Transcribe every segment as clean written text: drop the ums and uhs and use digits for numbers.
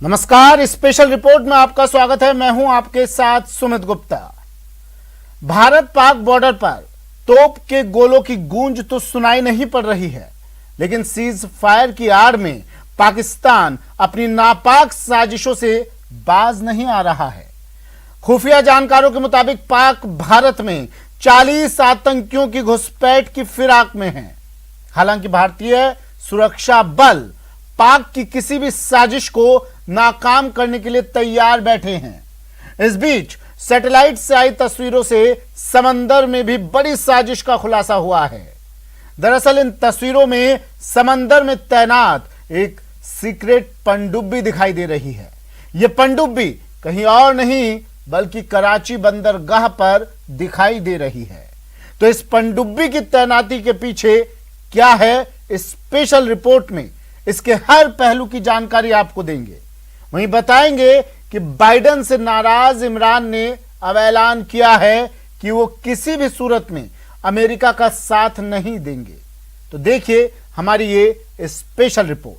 नमस्कार, special report में आपका स्वागत है। मैं हूं आपके साथ सुमित गुप्ता। भारत पाक बॉर्डर पर तोप के गोलों की गूंज तो सुनाई नहीं पड़ रही है, लेकिन सीज फायर की आड़ में पाकिस्तान अपनी नापाक साजिशों से बाज नहीं आ रहा है। खुफिया जानकारों के मुताबिक पाक भारत में 40 आतंकियों की घुसपैठ की फिराक में है। हालांकि भारतीय सुरक्षा बल पाक की किसी भी साजिश को नाकाम करने के लिए तैयार बैठे हैं। इस बीच सैटेलाइट से आई तस्वीरों से समंदर में भी बड़ी साजिश का खुलासा हुआ है। दरअसल इन तस्वीरों में समंदर में तैनात एक सीक्रेट पनडुब्बी दिखाई दे रही है। यह पनडुब्बी कहीं और नहीं बल्कि कराची बंदरगाह पर दिखाई दे रही है। तो इस पनडुब्बी की तैनाती के पीछे क्या है, इस स्पेशल रिपोर्ट में इसके हर पहलू की जानकारी आपको देंगे। वहीं बताएंगे कि बाइडेन से नाराज इमरान ने अब ऐलान किया है कि वो किसी भी सूरत में अमेरिका का साथ नहीं देंगे। तो देखिए हमारी ये स्पेशल रिपोर्ट।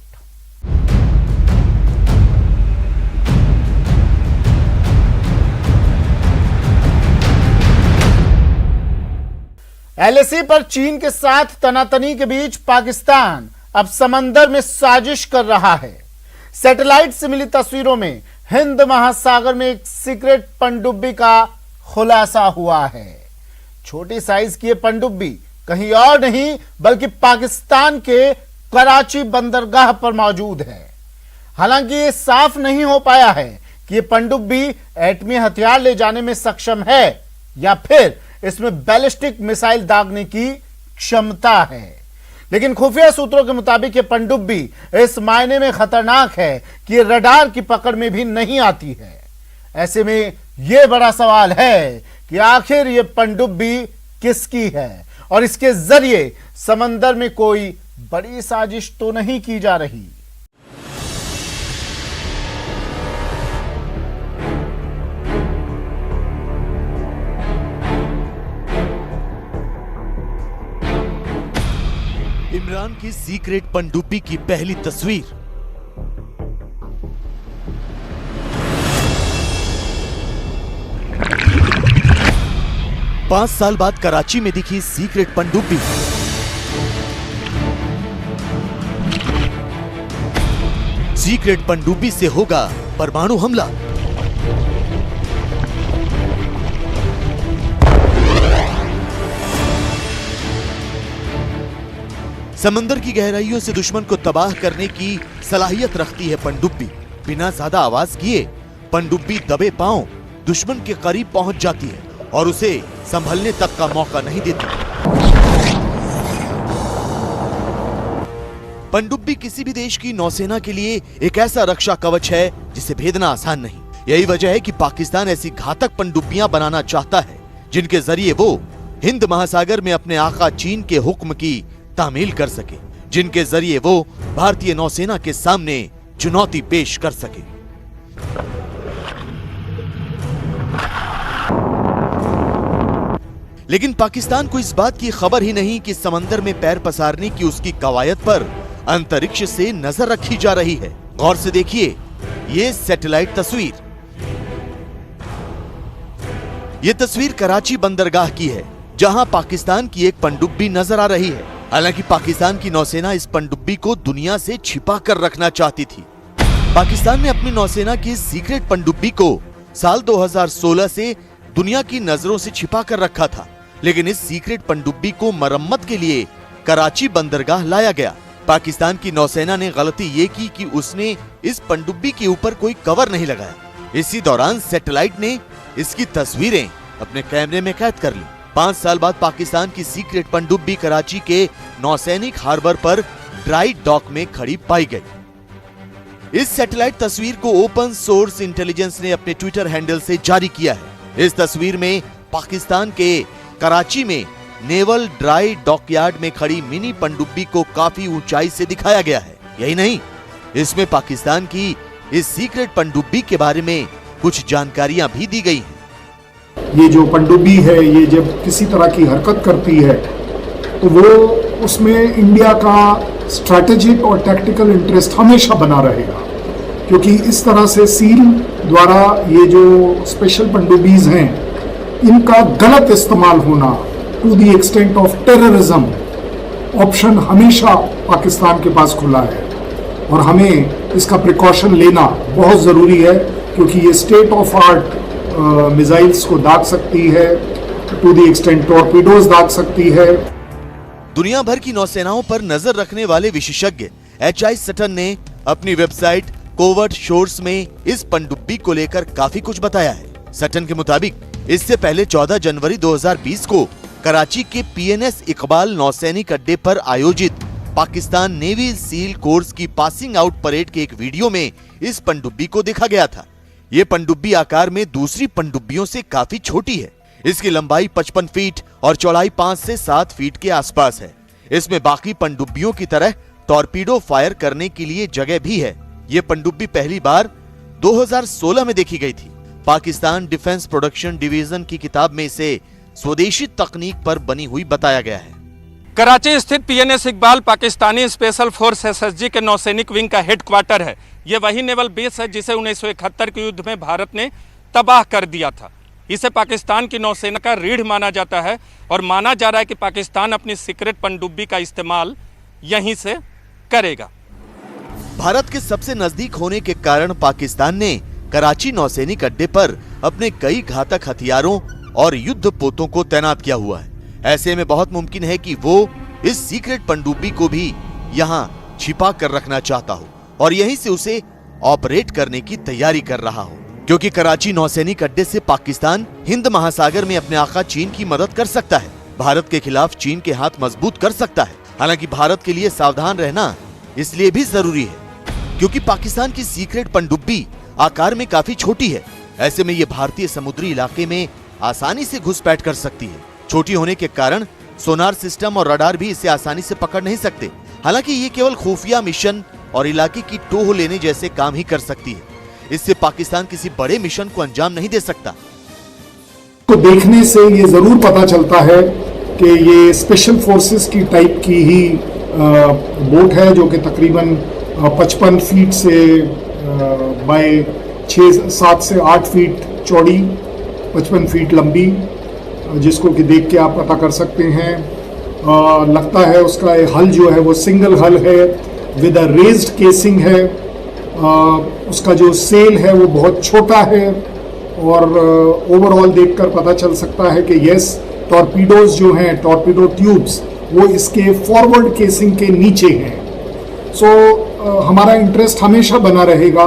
एलएसी पर चीन के साथ तनातनी के बीच पाकिस्तान अब समंदर में साजिश कर रहा है। सैटेलाइट से मिली तस्वीरों में हिंद महासागर में एक सीक्रेट पनडुब्बी का खुलासा हुआ है। छोटी साइज की यह पनडुब्बी कहीं और नहीं बल्कि पाकिस्तान के कराची बंदरगाह पर मौजूद है। हालांकि यह साफ नहीं हो पाया है कि यह पनडुब्बी एटमी हथियार ले जाने में सक्षम है या फिर इसमें बैलिस्टिक मिसाइल दागने की क्षमता है। लेकिन खुफिया सूत्रों के मुताबिक ये पनडुब्बी इस मायने में खतरनाक है कि ये रडार की पकड़ में भी नहीं आती है। ऐसे में यह बड़ा सवाल है कि आखिर ये पनडुब्बी किसकी है और इसके जरिए समंदर में कोई बड़ी साजिश तो नहीं की जा रही। इमरान की सीक्रेट पनडुब्बी की पहली तस्वीर। पांच साल बाद कराची में दिखी सीक्रेट पनडुब्बी। सीक्रेट पनडुब्बी से होगा परमाणु हमला। समंदर की गहराइयों से दुश्मन को तबाह करने की सलाहियत रखती है पनडुब्बी। बिना ज्यादा आवाज किए पनडुब्बी दबे पांव दुश्मन के करीब पहुंच जाती है और उसे संभलने तक का मौका नहीं देती। पनडुब्बी किसी भी देश की नौसेना के लिए एक ऐसा रक्षा कवच है जिसे भेदना आसान नहीं। यही वजह है कि पाकिस्तान ऐसी घातक पनडुब्बियां बनाना चाहता है जिनके जरिए वो हिंद महासागर में अपने आका चीन के हुक्म की तामील कर सके, जिनके जरिए वो भारतीय नौसेना के सामने चुनौती पेश कर सके। लेकिन पाकिस्तान को इस बात की खबर ही नहीं कि समंदर में पैर पसारने की उसकी कवायद पर अंतरिक्ष से नजर रखी जा रही है। गौर से देखिए ये सैटेलाइट तस्वीर। ये तस्वीर कराची बंदरगाह की है जहां पाकिस्तान की एक पनडुब्बी नजर आ रही है। हालांकि पाकिस्तान की नौसेना इस पनडुब्बी को दुनिया से छिपा कर रखना चाहती थी। पाकिस्तान ने अपनी नौसेना की सीक्रेट पनडुब्बी को साल 2016 से दुनिया की नजरों से छिपा कर रखा था, लेकिन इस सीक्रेट पनडुब्बी को मरम्मत के लिए कराची बंदरगाह लाया गया। पाकिस्तान की नौसेना ने गलती ये की कि उसने इस पनडुब्बी के ऊपर कोई कवर नहीं लगाया। इसी दौरान सैटेलाइट ने इसकी तस्वीरें अपने कैमरे में कैद कर ली। 5 साल बाद पाकिस्तान की सीक्रेट पनडुब्बी कराची के नौसैनिक हार्बर पर ड्राई डॉक में खड़ी पाई गई। इस सैटेलाइट तस्वीर को ओपन सोर्स इंटेलिजेंस ने अपने ट्विटर हैंडल से जारी किया है। इस तस्वीर में पाकिस्तान के कराची में नेवल ड्राई डॉकयार्ड में खड़ी मिनी पनडुब्बी को काफी ऊंचाई से दिखाया गया है। यही नहीं, इसमें पाकिस्तान की इस सीक्रेट पनडुब्बी के बारे में कुछ जानकारियां भी दी गई हैं। ये जो पनडुब्बी है ये जब किसी तरह की हरकत करती है तो वो उसमें इंडिया का स्ट्रैटेजिक और टैक्टिकल इंटरेस्ट हमेशा बना रहेगा, क्योंकि इस तरह से सील द्वारा ये जो स्पेशल पनडुब्बीज हैं इनका गलत इस्तेमाल होना to the extent of terrorism option हमेशा पाकिस्तान के पास खुला है और हमें इसका प्रिकॉशन लेना बहुत ज़रूरी है, क्योंकि ये स्टेट ऑफ आर्ट मिसाइल्स को दाग सकती है, टू द एक्सटेंट टॉर्पीडोज दाग सकती है। दुनिया भर की नौसेनाओं पर नजर रखने वाले विशेषज्ञ H.I. सटन ने अपनी वेबसाइट कोवर्ट शोर्स में इस पनडुब्बी को लेकर काफी कुछ बताया है। सटन के मुताबिक इससे पहले 14 जनवरी 2020 को कराची के PNS इकबाल नौसैनिक अड्डे पर आयोजित पाकिस्तान नेवी सील कोर्स की पासिंग आउट परेड के एक वीडियो में इस पनडुब्बी को देखा गया था। ये पनडुब्बी आकार में दूसरी पनडुब्बियों से काफी छोटी है। इसकी लंबाई 55 फीट और चौड़ाई 5 से 7 फीट के आसपास है। इसमें बाकी पनडुब्बियों की तरह टॉर्पीडो फायर करने के लिए जगह भी है। ये पनडुब्बी पहली बार 2016 में देखी गई थी। पाकिस्तान डिफेंस प्रोडक्शन डिवीजन की किताब में इसे स्वदेशी तकनीक पर बनी हुई बताया गया है। कराची स्थित PNS Iqbal Pakistani special force SSG के नौसैनिक विंग का हेडक्वार्टर है। यह वही नेवल बेस है जिसे 1971 के युद्ध में भारत ने तबाह कर दिया था। इसे पाकिस्तान की नौसेना का रीढ़ माना जाता है और माना जा रहा है कि पाकिस्तान अपनी सीक्रेट पनडुब्बी का इस्तेमाल यहीं से करेगा। भारत के सबसे नजदीक होने के कारण पाकिस्तान ने कराची नौसैनिक अड्डे पर अपने कई घातक हथियारों और युद्ध पोतों को तैनात किया हुआ है। ऐसे में बहुत मुमकिन है कि वो इस सीक्रेट पनडुब्बी को भी यहाँ छिपा कर रखना चाहता हो और यहीं से उसे ऑपरेट करने की तैयारी कर रहा हो, क्योंकि कराची नौसैनिक अड्डे से पाकिस्तान हिंद महासागर में अपने आका चीन की मदद कर सकता है, भारत के खिलाफ चीन के हाथ मजबूत कर सकता है। हालांकि भारत के लिए सावधान रहना इसलिए भी जरूरी है क्योंकि पाकिस्तान की सीक्रेट पनडुब्बी आकार में काफी छोटी है। ऐसे में ये भारतीय समुद्री इलाके में आसानी से घुसपैठ कर सकती है। छोटी होने के कारण सोनार सिस्टम और रडार भी इसे आसानी से पकड़ नहीं सकते। हालांकि ये केवल खुफिया मिशन और इलाके की टोह लेने जैसे काम ही कर सकती है। इससे पाकिस्तान किसी बड़े मिशन को अंजाम नहीं दे सकता। तो देखने से ये जरूर पता चलता है कि ये स्पेशल फोर्सेस की टाइप की ही बोट है, जो कि तकरीबन 55 फीट से बाय 7 से 8 फीट चौड़ी, 55 फीट लंबी, जिसको कि देख के आप पता कर सकते हैं। लगता है उसका हल जो है वो सिंगल हल है विद अ रेज्ड केसिंग है। उसका जो सेल है वो बहुत छोटा है और ओवरऑल देखकर पता चल सकता है कि यस, टॉर्पीडोज जो हैं, टॉर्पीडो ट्यूब्स, वो इसके फॉरवर्ड केसिंग के नीचे हैं। सो हमारा इंटरेस्ट हमेशा बना रहेगा।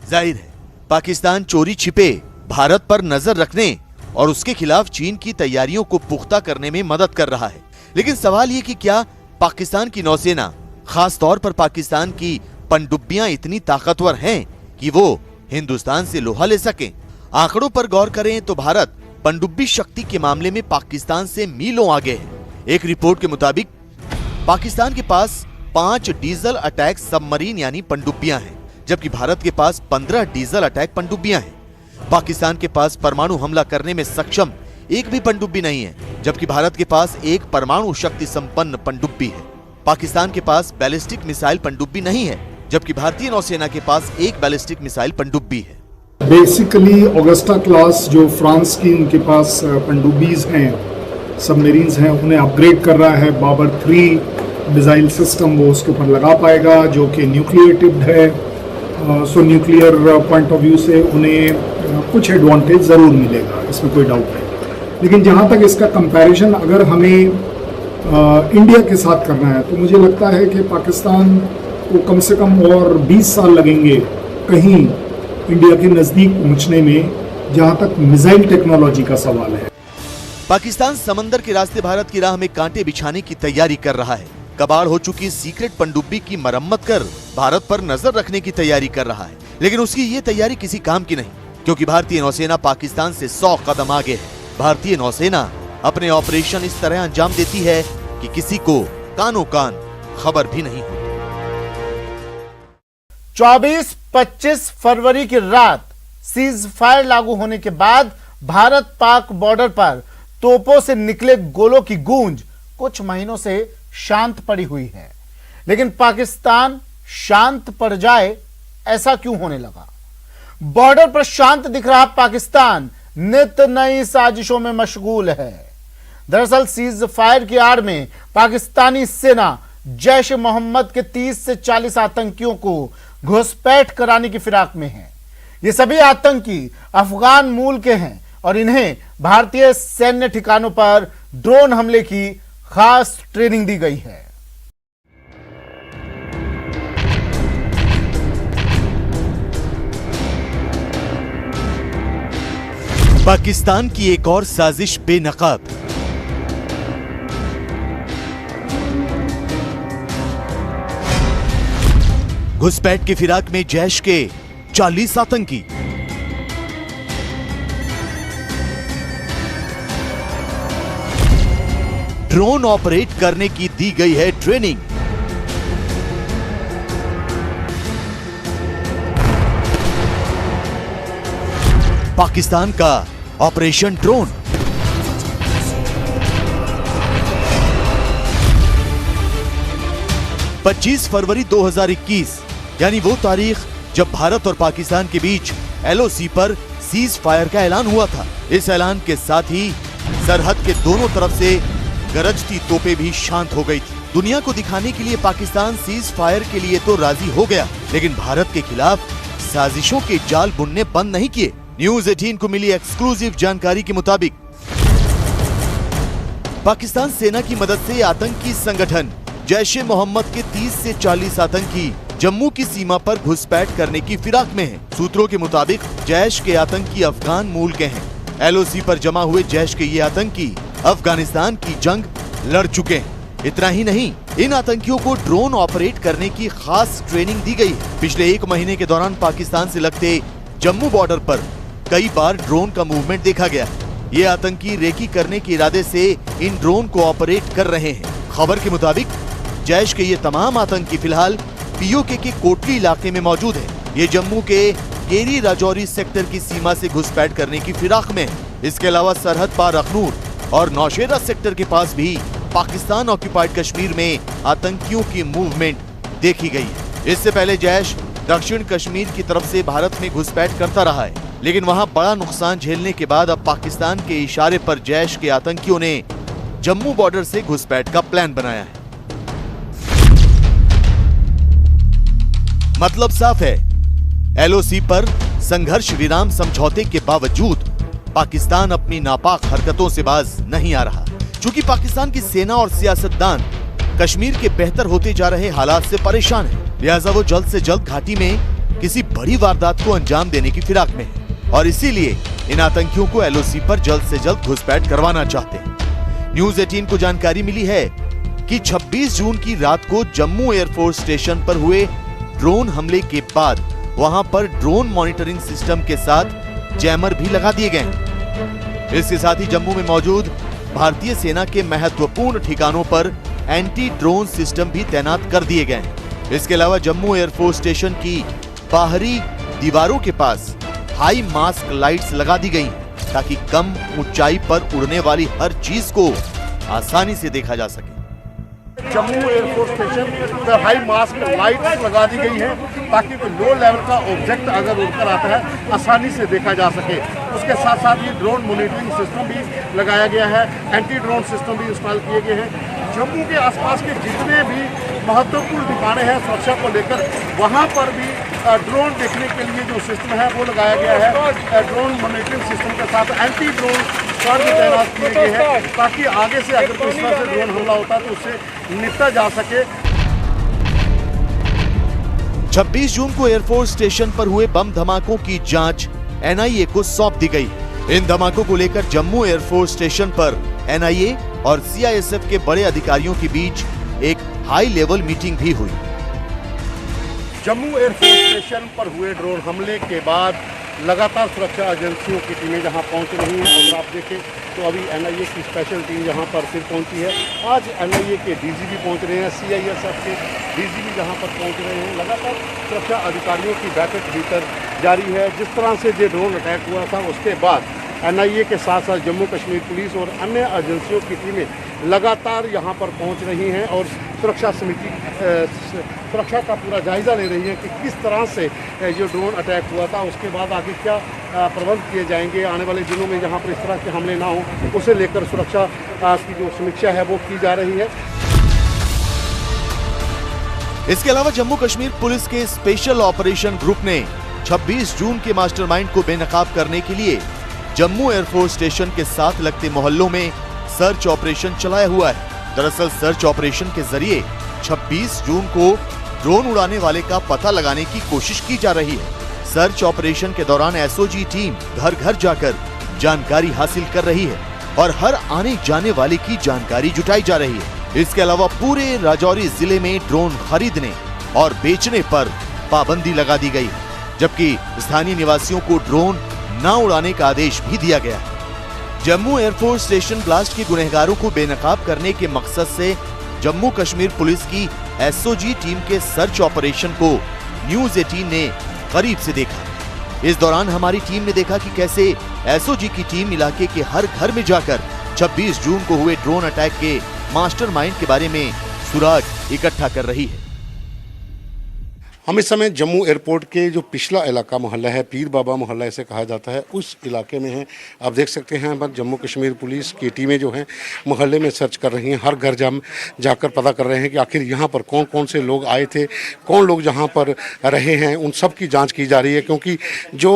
जाहिर है पाकिस्तान चोरी छिपे भारत पर नजर रखने और उसके खिलाफ चीन की तैयारियों को पुख्ता करने में मदद कर रहा है। लेकिन सवाल ये कि क्या पाकिस्तान की नौसेना, खास तौर पर पाकिस्तान की पनडुब्बियां इतनी ताकतवर हैं कि वो हिंदुस्तान से लोहा ले सकें? आंकड़ों पर गौर करें तो भारत पनडुब्बी शक्ति के मामले में पाकिस्तान से मीलों आगे है। एक रिपोर्ट के मुताबिक पाकिस्तान के पास 5 डीजल अटैक सबमरीन यानी पनडुब्बियां हैं, जबकि भारत के पास 15 डीजल अटैक पनडुब्बियां हैं। पाकिस्तान के पास परमाणु हमला करने में सक्षम एक भी पनडुब्बी नहीं है, जबकि भारत के पास एक परमाणु शक्ति संपन्न पनडुब्बी है। पाकिस्तान के पास बैलिस्टिक मिसाइल पनडुब्बी नहीं है, जबकि भारतीय नौसेना के पास एक बैलिस्टिक मिसाइल पनडुब्बी है। बेसिकली ऑगस्टा क्लास जो फ्रांस की उनके पास पनडुब्बीज हैं, सबमरीन्स हैं, उन्हें अपग्रेड कर रहा है। बाबर 3 मिसाइल सिस्टम वो उसके ऊपर लगा पाएगा, जो कि न्यूक्लियर टिप्ड है। सो न्यूक्लियर पॉइंट ऑफ व्यू से उन्हें कुछ एडवांटेज ज़रूर मिलेगा, इसमें कोई डाउट नहीं। लेकिन जहाँ तक इसका कंपैरिजन अगर हमें इंडिया के साथ करना है, तो मुझे लगता है कि पाकिस्तान को कम से कम और 20 साल लगेंगे कहीं इंडिया के नज़दीक पहुँचने में, जहाँ तक मिसाइल टेक्नोलॉजी का सवाल है। पाकिस्तान समंदर के रास्ते भारत की राह में कांटे बिछाने की तैयारी कर रहा है। कबाड़ हो चुकी सीक्रेट पनडुब्बी की मरम्मत कर भारत पर नजर रखने की तैयारी कर रहा है। लेकिन उसकी ये तैयारी किसी काम की नहीं, क्योंकि भारतीय नौसेना पाकिस्तान से 100 कदम आगे है। भारतीय नौसेना अपने ऑपरेशन इस तरह अंजाम देती है कि किसी को कानो कान खबर भी नहीं होती। 24-25 फरवरी की रात सीज फायर लागू होने के बाद भारत पाक बॉर्डर पर तोपों से निकले गोलों की गूंज कुछ महीनों से शांत पड़ी हुई है। लेकिन पाकिस्तान शांत पड़ जाए ऐसा क्यों होने लगा? बॉर्डर पर शांत दिख रहा पाकिस्तान नित नई साजिशों में मशगूल है। दरअसल सीज फायर की आड़ में पाकिस्तानी सेना जैश ए मोहम्मद के 30 से 40 आतंकियों को घुसपैठ कराने की फिराक में है। ये सभी आतंकी अफगान मूल के हैं और इन्हें भारतीय सैन्य ठिकानों पर ड्रोन हमले की खास ट्रेनिंग दी गई है। पाकिस्तान की एक और साजिश बेनकाब। घुसपैठ की फिराक में जैश के 40 आतंकी। ड्रोन ऑपरेट करने की दी गई है ट्रेनिंग। पाकिस्तान का ऑपरेशन ड्रोन। पच्चीस फरवरी 2021 यानी वो तारीख जब भारत और पाकिस्तान के बीच LOC पर सीज फायर का ऐलान हुआ था। इस ऐलान के साथ ही सरहद के दोनों तरफ से गरजती तोपें भी शांत हो गई थी। दुनिया को दिखाने के लिए पाकिस्तान सीज फायर के लिए तो राजी हो गया, लेकिन भारत के खिलाफ साजिशों के जाल बुनने बंद नहीं किए। न्यूज 18 को मिली एक्सक्लूसिव जानकारी के मुताबिक पाकिस्तान सेना की मदद से आतंकी संगठन जैश ए मोहम्मद के 30 से 40 आतंकी जम्मू की सीमा पर घुसपैठ करने की फिराक में हैं। सूत्रों के मुताबिक जैश के आतंकी अफगान मूल के हैं। LOC पर जमा हुए जैश के ये आतंकी अफगानिस्तान की जंग लड़ चुके हैं। इतना ही नहीं, इन आतंकियों को ड्रोन ऑपरेट करने की खास ट्रेनिंग दी गई है। पिछले 1 महीने के दौरान पाकिस्तान से लगते जम्मू बॉर्डर पर कई बार ड्रोन का मूवमेंट देखा गया। ये आतंकी रेकी करने के इरादे से इन ड्रोन को ऑपरेट कर रहे हैं। खबर के मुताबिक जैश के ये तमाम आतंकी फिलहाल POK के कोटली इलाके में मौजूद है। ये जम्मू के केरी राजौरी सेक्टर की सीमा से घुसपैठ करने की फिराक में है। इसके अलावा सरहद पार अखनूर और नौशेरा सेक्टर के पास भी पाकिस्तान ऑक्युपाइड कश्मीर में आतंकियों की मूवमेंट देखी गई है। इससे पहले जैश दक्षिण कश्मीर की तरफ से भारत में घुसपैठ करता रहा है, लेकिन वहां बड़ा नुकसान झेलने के बाद अब पाकिस्तान के इशारे पर जैश के आतंकियों ने जम्मू बॉर्डर से घुसपैठ का प्लान बनाया है। मतलब साफ है, LOC पर संघर्ष विराम समझौते के बावजूद पाकिस्तान अपनी नापाक हरकतों से बाज नहीं आ रहा। चूंकि पाकिस्तान की सेना और सियासतदान कश्मीर के बेहतर होते जा रहे हालात से परेशान है, लिहाजा वो जल्द से जल्द घाटी में किसी बड़ी वारदात को अंजाम देने की फिराक में है और इसीलिए इन आतंकियों को LOC पर जल्द से जल्द घुसपैठ करवाना चाहते हैं। न्यूज 18 को जानकारी मिली है कि 26 जून की रात को जम्मू एयरफोर्स स्टेशन पर हुए ड्रोन हमले के बाद वहां पर ड्रोन मॉनिटरिंग सिस्टम के साथ जैमर भी लगा दिए गए। इसके साथ ही जम्मू में मौजूद भारतीय सेना के महत्वपूर्ण ठिकानों पर एंटी ड्रोन सिस्टम भी तैनात कर दिए गए। इसके अलावा जम्मू एयरफोर्स स्टेशन की बाहरी दीवारों के पास हाई मास्क लाइट्स लगा दी गई ताकि कम ऊंचाई पर उड़ने वाली हर चीज को आसानी से देखा जा सके। जम्मू एयरफोर्स स्टेशन पर हाई मास्क लाइट्स लगा दी गई है ताकि कोई लो लेवल का ऑब्जेक्ट अगर उड़कर आता है आसानी से देखा जा सके। उसके साथ साथ ये ड्रोन मॉनिटरिंग सिस्टम भी लगाया गया है, एंटी ड्रोन सिस्टम भी इंस्टॉल किए गए हैं। जम्मू के आसपास के जितने भी महत्वपूर्ण ठिकाने हैं सुरक्षा को लेकर, वहाँ पर भी ड्रोन देखने के लिए जो सिस्टम है वो लगाया गया है। ड्रोन मॉनिटरिंग सिस्टम के साथ एंटी ड्रोन स्क्वाड भी तैनात किए गए हैं ताकि आगे से अगर कोई इस तरह से ड्रोन हमला होता है तो उससे निपटा जा सके। 26 जून को एयरफोर्स स्टेशन पर हुए बम धमाकों की जांच NIA को सौंप दी गई। इन धमाकों को लेकर जम्मू एयरफोर्स स्टेशन पर NIA और CISF के बड़े अधिकारियों के बीच एक हाई लेवल मीटिंग भी हुई। जम्मू एयरफोर्स स्टेशन पर हुए ड्रोन हमले के बाद लगातार सुरक्षा एजेंसियों की टीमें जहां पहुंच रही हैं। अगर आप देखें तो अभी NIA की स्पेशल टीम यहां पर फिर पहुंची है। आज NIA के DG भी पहुंच रहे हैं, CISF के DG भी जहां पर पहुंच रहे हैं। लगातार सुरक्षा अधिकारियों की बैठक भीतर जारी है। जिस तरह से ये ड्रोन अटैक हुआ था उसके बाद NIA के साथ साथ जम्मू कश्मीर पुलिस और अन्य एजेंसियों की टीमें लगातार यहां पर पहुंच रही हैं और सुरक्षा समिति सुरक्षा का पूरा जायज़ा ले रही है कि किस तरह से जो ड्रोन अटैक हुआ था, उसके बाद आगे क्या प्रबंध किए जाएंगे आने वाले दिनों में, जहां पर इस तरह के हमले ना हो, उसे लेकर सुरक्षा की जो समीक्षा है वो की जा रही है। इसके अलावा जम्मू कश्मीर पुलिस के स्पेशल ऑपरेशन ग्रुप ने 26 जून के मास्टरमाइंड को बेनकाब करने के लिए जम्मू एयरफोर्स स्टेशन के साथ लगते मोहल्लों में सर्च ऑपरेशन चलाया हुआ है। दरअसल सर्च ऑपरेशन के जरिए 26 जून को ड्रोन उड़ाने वाले का पता लगाने की कोशिश की जा रही है। सर्च ऑपरेशन के दौरान एसओजी टीम घर घर जाकर जानकारी हासिल कर रही है और हर आने जाने वाले की जानकारी जुटाई जा रही है। इसके अलावा पूरे राजौरी जिले में ड्रोन खरीदने और बेचने पर पाबंदी लगा दी गई है, जबकि स्थानीय निवासियों को ड्रोन न उड़ाने का आदेश भी दिया गया है। जम्मू एयरफोर्स स्टेशन ब्लास्ट के गुनहगारों को बेनकाब करने के मकसद से जम्मू कश्मीर पुलिस की एसओजी टीम के सर्च ऑपरेशन को न्यूज 18 ने करीब से देखा। इस दौरान हमारी टीम ने देखा कि कैसे एसओजी की टीम इलाके के हर घर में जाकर 26 जून को हुए ड्रोन अटैक के मास्टरमाइंड के बारे में सुराग इकट्ठा कर रही है। हम इस समय जम्मू एयरपोर्ट के जो पिछला इलाका मोहल्ला है, पीर बाबा मोहल्ला इसे कहा जाता है, उस इलाके में हैं। आप देख सकते हैं बस जम्मू कश्मीर पुलिस की टीमें जो हैं मोहल्ले में सर्च कर रही हैं, हर घर जाकर पता कर रहे हैं कि आखिर यहाँ पर कौन कौन से लोग आए थे, कौन लोग जहाँ पर रहे हैं, उन सब की जाँच की जा रही है। क्योंकि जो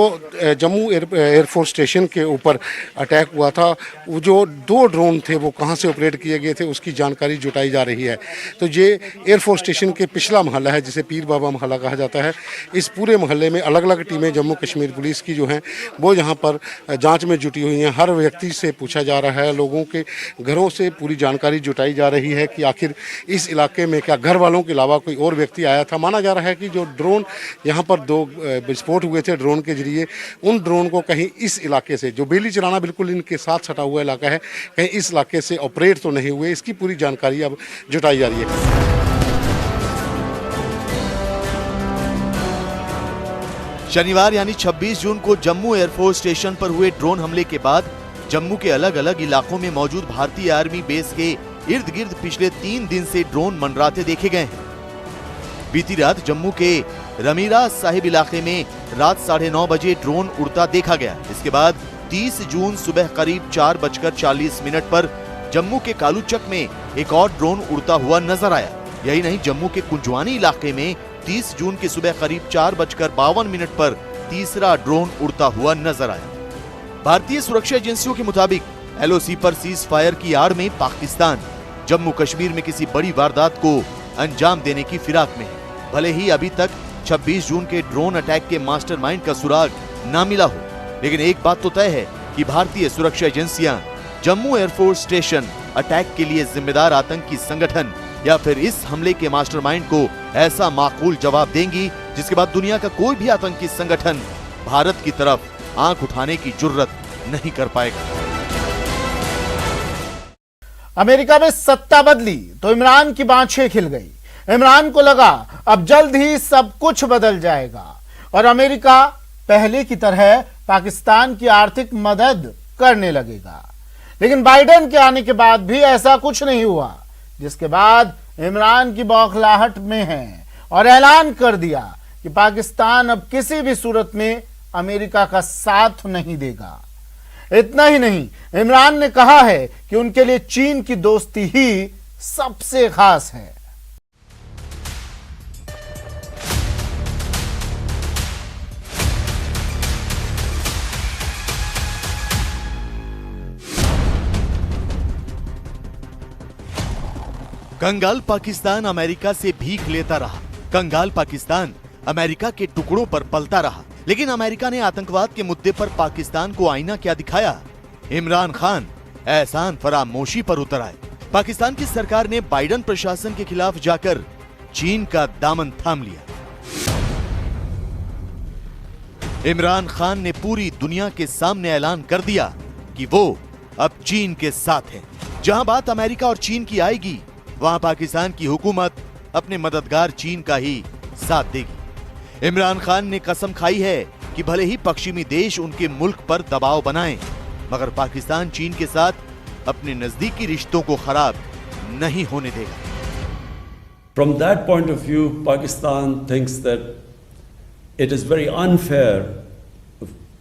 जम्मू एयरफोर्स स्टेशन के ऊपर अटैक हुआ था, वो जो 2 ड्रोन थे वो कहाँ से ऑपरेट किए गए थे उसकी जानकारी जुटाई जा रही है। तो ये एयरफोर्स स्टेशन के पिछला मोहल्ला है जिसे पीर बाबा मोहल्ला कहा जाता है। इस पूरे मोहल्ले में अलग अलग टीमें जम्मू कश्मीर पुलिस की जो हैं वो यहाँ पर जांच में जुटी हुई हैं। हर व्यक्ति से पूछा जा रहा है, लोगों के घरों से पूरी जानकारी जुटाई जा रही है कि आखिर इस इलाके में क्या घर वालों के अलावा कोई और व्यक्ति आया था। माना जा रहा है कि जो ड्रोन यहाँ पर 2 विस्फोट हुए थे ड्रोन के जरिए, उन ड्रोन को कहीं इस इलाके से, जो बेली चराना बिल्कुल इनके साथ सटा हुआ इलाका है, कहीं इस इलाके से ऑपरेट तो नहीं हुए। इसकी पूरी जानकारी अब जुटाई जा रही है। शनिवार यानी 26 जून को जम्मू एयरफोर्स स्टेशन पर हुए ड्रोन हमले के बाद जम्मू के अलग अलग इलाकों में मौजूद भारतीय आर्मी बेस के इर्द गिर्द पिछले 3 दिन से ड्रोन मंडराते देखे गए हैं। बीती रात जम्मू के रमीरा साहिब इलाके में रात 9:30 बजे ड्रोन उड़ता देखा गया। इसके बाद 30 जून सुबह करीब 4:40 पर जम्मू के कालूचक में एक और ड्रोन उड़ता हुआ नजर आया। यही नहीं, जम्मू के कुंजवानी इलाके में 30 जून की सुबह करीब 4:52 पर तीसरा ड्रोन उड़ता हुआ नजर आया। भारतीय सुरक्षा एजेंसियों के मुताबिक एलओसी पर सीज फायर की आड़ में पाकिस्तान जम्मू कश्मीर में किसी बड़ी वारदात को अंजाम देने की फिराक में है। भले ही अभी तक 26 जून के ड्रोन अटैक के मास्टरमाइंड का सुराग ना मिला हो, लेकिन एक बात तो तय है कि भारतीय सुरक्षा एजेंसियां जम्मू एयरफोर्स स्टेशन अटैक के लिए जिम्मेदार आतंकी संगठन या फिर इस हमले के मास्टरमाइंड को ऐसा माकूल जवाब देंगी जिसके बाद दुनिया का कोई भी आतंकी संगठन भारत की तरफ आंख उठाने की जुर्रत नहीं कर पाएगा। अमेरिका में सत्ता बदली तो इमरान की बाँछें खिल गई। इमरान को लगा अब जल्द ही सब कुछ बदल जाएगा और अमेरिका पहले की तरह पाकिस्तान की आर्थिक मदद करने लगेगा। लेकिन बाइडेन के आने के बाद भी ऐसा कुछ नहीं हुआ, जिसके बाद इमरान की बौखलाहट में है और ऐलान कर दिया कि पाकिस्तान अब किसी भी सूरत में अमेरिका का साथ नहीं देगा। इतना ही नहीं, इमरान ने कहा है कि उनके लिए चीन की दोस्ती ही सबसे खास है। कंगाल पाकिस्तान अमेरिका से भीख लेता रहा। कंगाल पाकिस्तान अमेरिका के टुकड़ों पर पलता रहा, लेकिन अमेरिका ने आतंकवाद के मुद्दे पर पाकिस्तान को आईना क्या दिखाया। इमरान खान एहसान फरामोशी पर उतर आए। पाकिस्तान की सरकार ने बाइडेन प्रशासन के खिलाफ जाकर चीन का दामन थाम लिया। इमरान खान ने पूरी दुनिया के सामने ऐलान कर दिया कि वो अब चीन के साथ है। जहां बात अमेरिका और चीन की आएगी, वहां पाकिस्तान की हुकूमत अपने मददगार चीन का ही साथ देगी। इमरान खान ने कसम खाई है कि भले ही पश्चिमी देश उनके मुल्क पर दबाव बनाएं, मगर पाकिस्तान चीन के साथ अपने नजदीकी रिश्तों को खराब नहीं होने देगा। From that point of view, Pakistan thinks that it is very unfair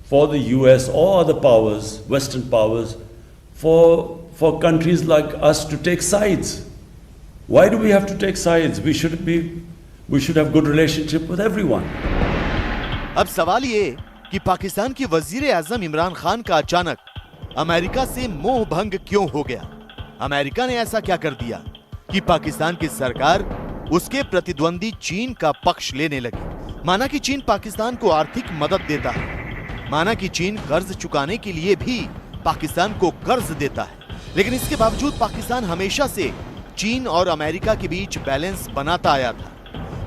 for the US or other powers, Western powers, for countries like us to take sides. Why do we have to take sides? We should have good relationship with everyone. अब सवाल ये कि पाकिस्तान के वजीर आजम इमरान खान का अचानक America से मोह भंग क्यों हो गया? अमेरिका ने ऐसा क्या कर दिया कि पाकिस्तान की सरकार उसके प्रतिद्वंदी चीन का पक्ष लेने लगी? माना कि चीन पाकिस्तान को आर्थिक मदद देता है, माना कि चीन कर्ज चुकाने के लिए भी पाकिस्तान को कर्ज देता है, लेकिन इसके बावजूद पाकिस्तान हमेशा से चीन और अमेरिका के बीच बैलेंस बनाता आया था।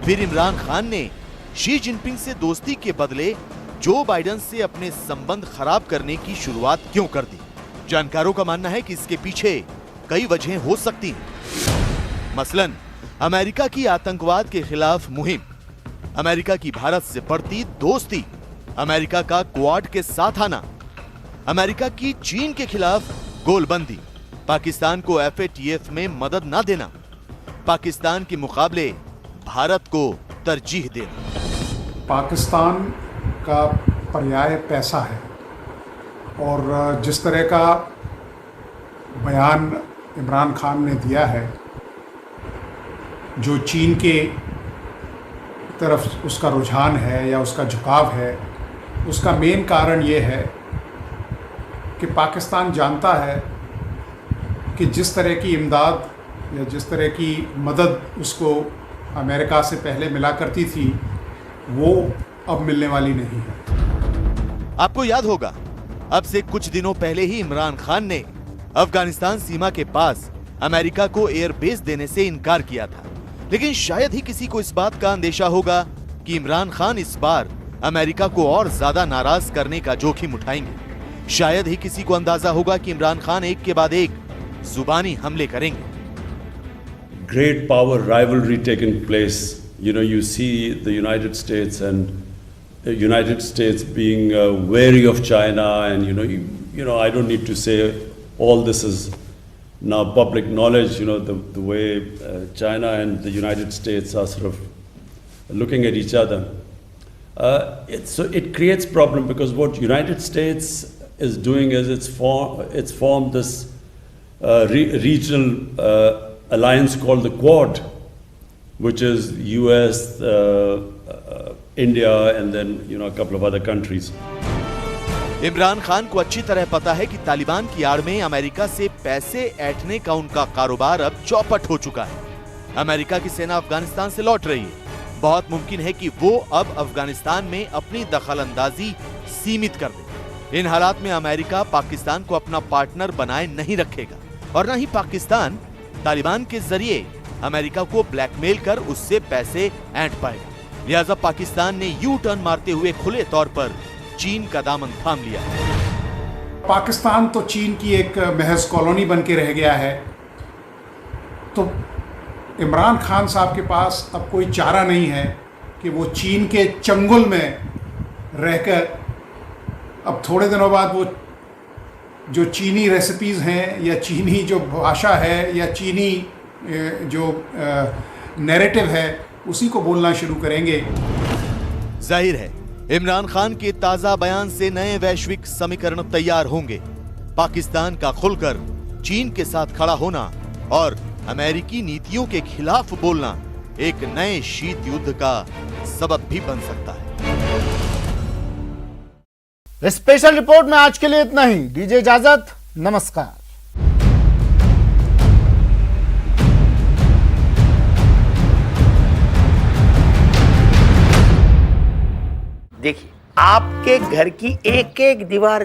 फिर इमरान खान ने शी जिनपिंग से दोस्ती के बदले जो बाइडेन से अपने संबंध खराब करने की शुरुआत क्यों कर दी? जानकारों का मानना है कि इसके पीछे कई वजहें हो सकती हैं। मसलन अमेरिका की आतंकवाद के खिलाफ मुहिम, अमेरिका की भारत से बढ़ती दोस्ती, अमेरिका का क्वाड के साथ आना, अमेरिका की चीन के खिलाफ गोलबंदी, पाकिस्तान को FATF में मदद ना देना, पाकिस्तान के मुकाबले भारत को तरजीह देना। पाकिस्तान का पर्याय पैसा है और जिस तरह का बयान इमरान खान ने दिया है, जो चीन के तरफ उसका रुझान है या उसका झुकाव है, उसका मेन कारण ये है कि पाकिस्तान जानता है कि जिस तरह की इमदाद या जिस तरह की मदद उसको अमेरिका से पहले मिला करती थी, वो अब मिलने वाली नहीं है। आपको याद होगा, अब से कुछ दिनों पहले ही इमरान खान ने अफगानिस्तान सीमा के पास अमेरिका को एयरबेस देने से इनकार किया था, लेकिन शायद ही किसी को इस बात का अंदेशा होगा कि इमरान खान इस बार अमेरिका को और ज्यादा नाराज करने का जोखिम उठाएंगे। शायद ही किसी को अंदाजा होगा कि इमरान खान एक के बाद एक जुबानी हमले करेंगे। Great power rivalry taking place. You see the United States and the United States being wary of China, and I don't need to say all this is now public knowledge. The way China and the United States are sort of looking at each other. So it creates problem because what United States is doing is it's formed this regional alliance called the Quad, which is US, India, and then a couple of other countries. Imran Khan को अच्छी तरह पता है कि तालिबान की आड़ में America से पैसे ऐंठने का उनका कारोबार अब चौपट हो चुका है। अमेरिका की सेना अफगानिस्तान से लौट रही है। बहुत मुमकिन है कि वो अब अफगानिस्तान में अपनी दखलंदाजी सीमित कर दे। इन हालात में अमेरिका पाकिस्तान को अपना पार्टनर बनाए नहीं रखेगा और न ही पाकिस्तान तालिबान के जरिए अमेरिका को ब्लैकमेल कर उससे पैसे ऐंठ पाएगा। लिहाजा पाकिस्तान ने यू टर्न मारते हुए खुले तौर पर चीन का दामन थाम लिया। पाकिस्तान तो चीन की एक महज कॉलोनी बन के रह गया है, तो इमरान खान साहब के पास अब कोई चारा नहीं है कि वो चीन के चंगुल में रहकर अब थोड़े दिनों बाद वो जो चीनी रेसिपीज़ हैं या चीनी जो भाषा है या चीनी जो नैरेटिव है उसी को बोलना शुरू करेंगे। जाहिर है इमरान खान के ताजा बयान से नए वैश्विक समीकरण तैयार होंगे। पाकिस्तान का खुलकर चीन के साथ खड़ा होना और अमेरिकी नीतियों के खिलाफ बोलना एक नए शीत युद्ध का सबब भी बन सकता है। स्पेशल रिपोर्ट में आज के लिए इतना ही। दीजिए इजाजत, नमस्कार। देखिए, आपके घर की एक एक दीवार